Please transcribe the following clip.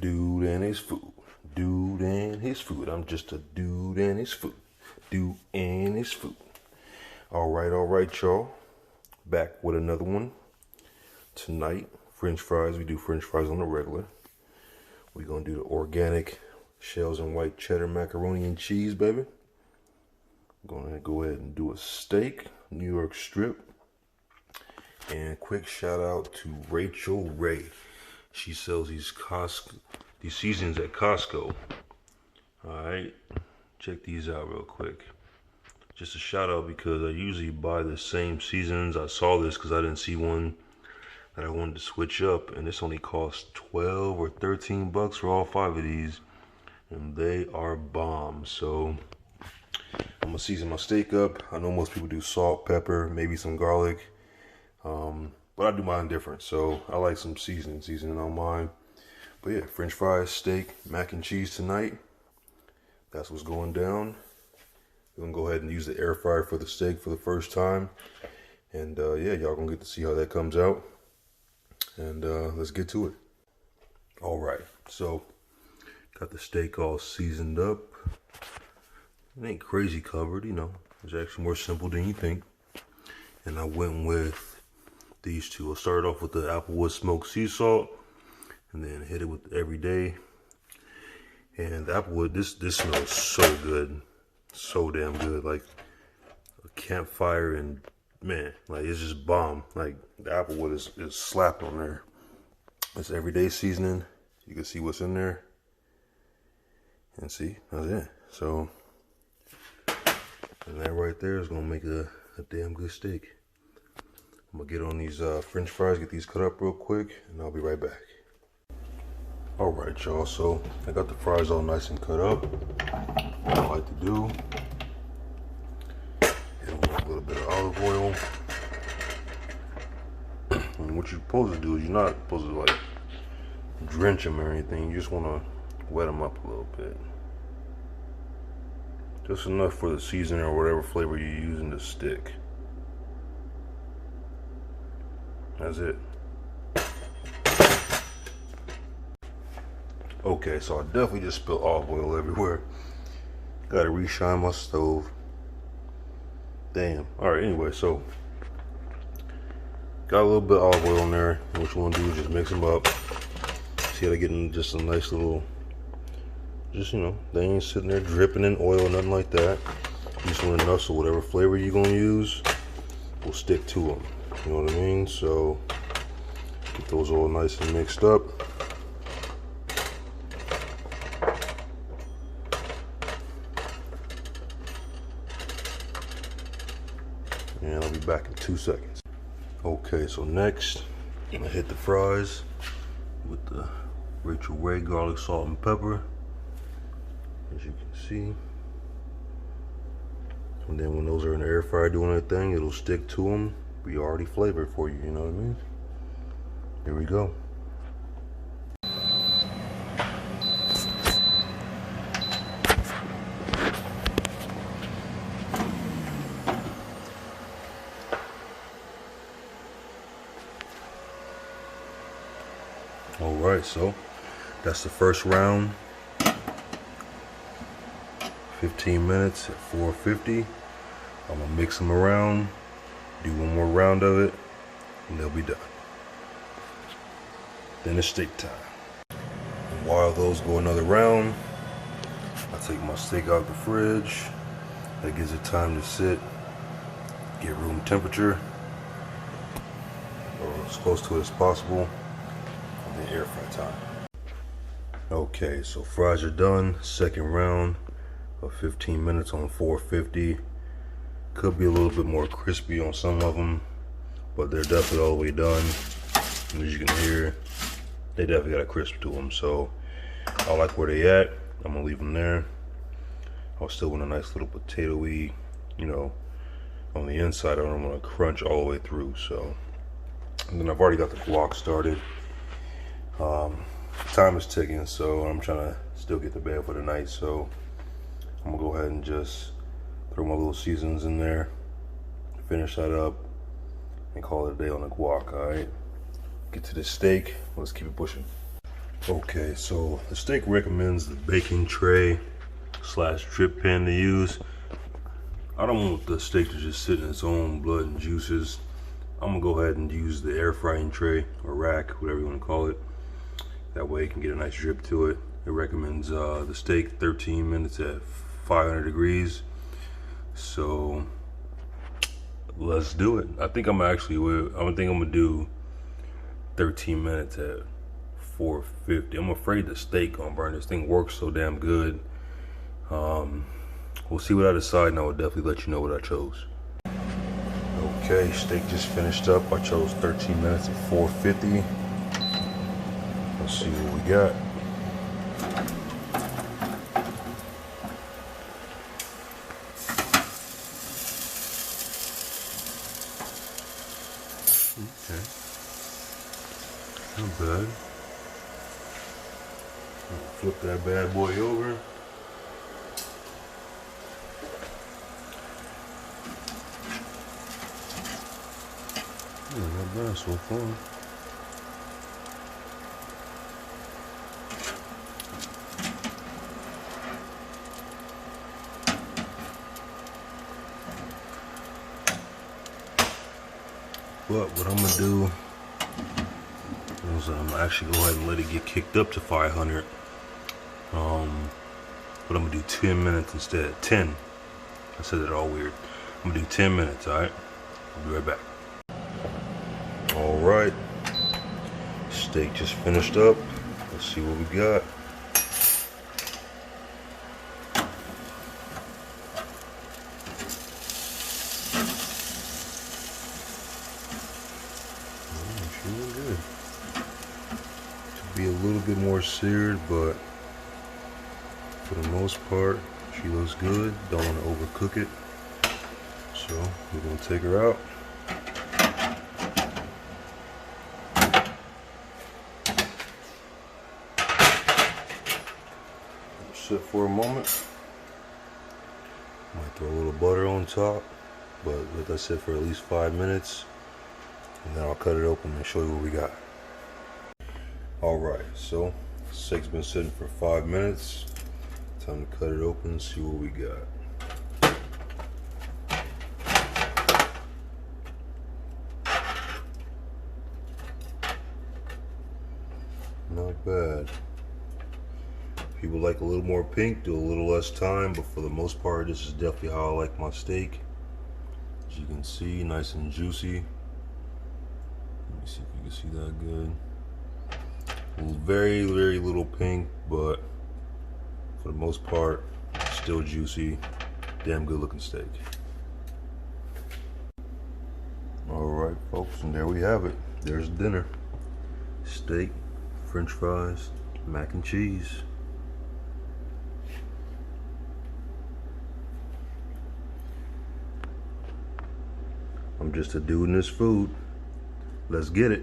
Dude and his food. Dude and his food. I'm just a dude and his food. Dude and his food. All right, y'all. Back with another one. Tonight, French fries. We do French fries on the regular. We're going to do the organic shells and white cheddar macaroni and cheese, baby. I'm going to go ahead and do a steak, New York strip. And quick shout out to Rachel Ray. She sells these seasonings at Costco. Alright, check these out real quick. Just a shout out because I usually buy the same seasonings. I saw this because I didn't see one that I wanted to switch up, and this only costs 12 or 13 bucks for all 5 of these, and they are bomb. So I'm gonna season my steak up. I know most people do salt, pepper, maybe some garlic. But I do mine different, so I like some seasoning on mine. But yeah, French fries, steak, mac and cheese tonight. That's what's going down. We're gonna go ahead and use the air fryer for the steak for the first time. And yeah, y'all gonna get to see how that comes out. And let's get to it. All right, so got the steak all seasoned up. It ain't crazy covered, you know. It's actually more simple than you think. And I went with these two. I started off with the Applewood smoked sea salt, and then hit it with everyday. And the Applewood, this smells so good, so damn good. Like a campfire, and man, like it's just bomb. Like the Applewood is slapped on there. It's everyday seasoning. You can see what's in there, and see that's it. So, and that right there is gonna make a damn good steak. I'm gonna get on these French fries, get these cut up real quick, and I'll be right back. All right, y'all, so I got the fries all nice and cut up. What I like to do, hit them with a little bit of olive oil. And what you're supposed to do is you're not supposed to like drench them or anything. You just wanna wet them up a little bit. Just enough for the seasoning or whatever flavor you're using to stick. That's it. Okay, so I definitely just spilled olive oil everywhere. Gotta reshine my stove. Damn. Alright, anyway, so got a little bit of olive oil in there. And what you want to do is just mix them up. See how they're getting just a nice little, just, you know, they ain't sitting there dripping in oil or nothing like that. You just want enough so whatever flavor you're gonna use will stick to them. You know what I mean? So get those all nice and mixed up. And I'll be back in 2 seconds. Okay, so next I'm gonna hit the fries with the Rachel Ray garlic, salt, and pepper, as you can see. And then when those are in the air fryer doing their thing, it'll stick to them. We already flavored for you, you know what I mean? Here we go. All right, so that's the first round. 15 minutes at 450. I'm gonna mix them around. Do one more round of it, and they'll be done. Then it's steak time. And while those go another round, I take my steak out the fridge. That gives it time to sit, get room temperature, or as close to it as possible, and then air fry time. Okay, so fries are done. Second round of 15 minutes on 450. Could be a little bit more crispy on some of them, but they're definitely all the way done. And as you can hear, they definitely got a crisp to them. So I like where they at. I'm gonna leave them there. I still want a nice little potato-y, you know, on the inside. I don't want to crunch all the way through. So, and then I've already got the guac started. Time is ticking, so I'm trying to still get to bed for the night. So I'm gonna go ahead and just throw my little seasons in there, finish that up, and call it a day on the guac. All right, get to the steak. Let's keep it pushing. Okay, so the steak recommends the baking tray slash drip pan to use. I don't want the steak to just sit in its own blood and juices. I'm gonna go ahead and use the air frying tray or rack, whatever you want to call it. That way you can get a nice drip to it. It recommends the steak 13 minutes at 500 degrees. So let's do it. I think I'm gonna do 13 minutes at 450. I'm afraid the steak gonna burn. This thing works so damn good. We'll see what I decide, and I will definitely let you know what I chose. Okay, steak just finished up. I chose 13 minutes at 450. Let's see what we got. Okay, not bad. Flip that bad boy over. Not bad so far. But what I'm gonna do is I'm gonna actually go ahead and let it get kicked up to 500. But I'm gonna do 10 minutes instead. 10. I said it all weird. I'm gonna do 10 minutes, alright? I'll be right back. Alright. Steak just finished up. Let's see what we got. She look good. Should be a little bit more seared, but for the most part, she looks good. Don't want to overcook it. So we're gonna take her out. Sit for a moment. Might throw a little butter on top, but let that sit for at least 5 minutes, and then I'll cut it open and show you what we got. Alright, so steak's been sitting for 5 minutes. Time to cut it open and see what we got. Not bad. People like a little more pink, do a little less time, but for the most part, this is definitely how I like my steak. As you can see, nice and juicy. Let me see if you can see that good. Very, very little pink, but for the most part, still juicy. Damn good looking steak. Alright folks, and there we have it. There's dinner. Steak, French fries, mac and cheese. I'm just a dude in this food. Let's get it.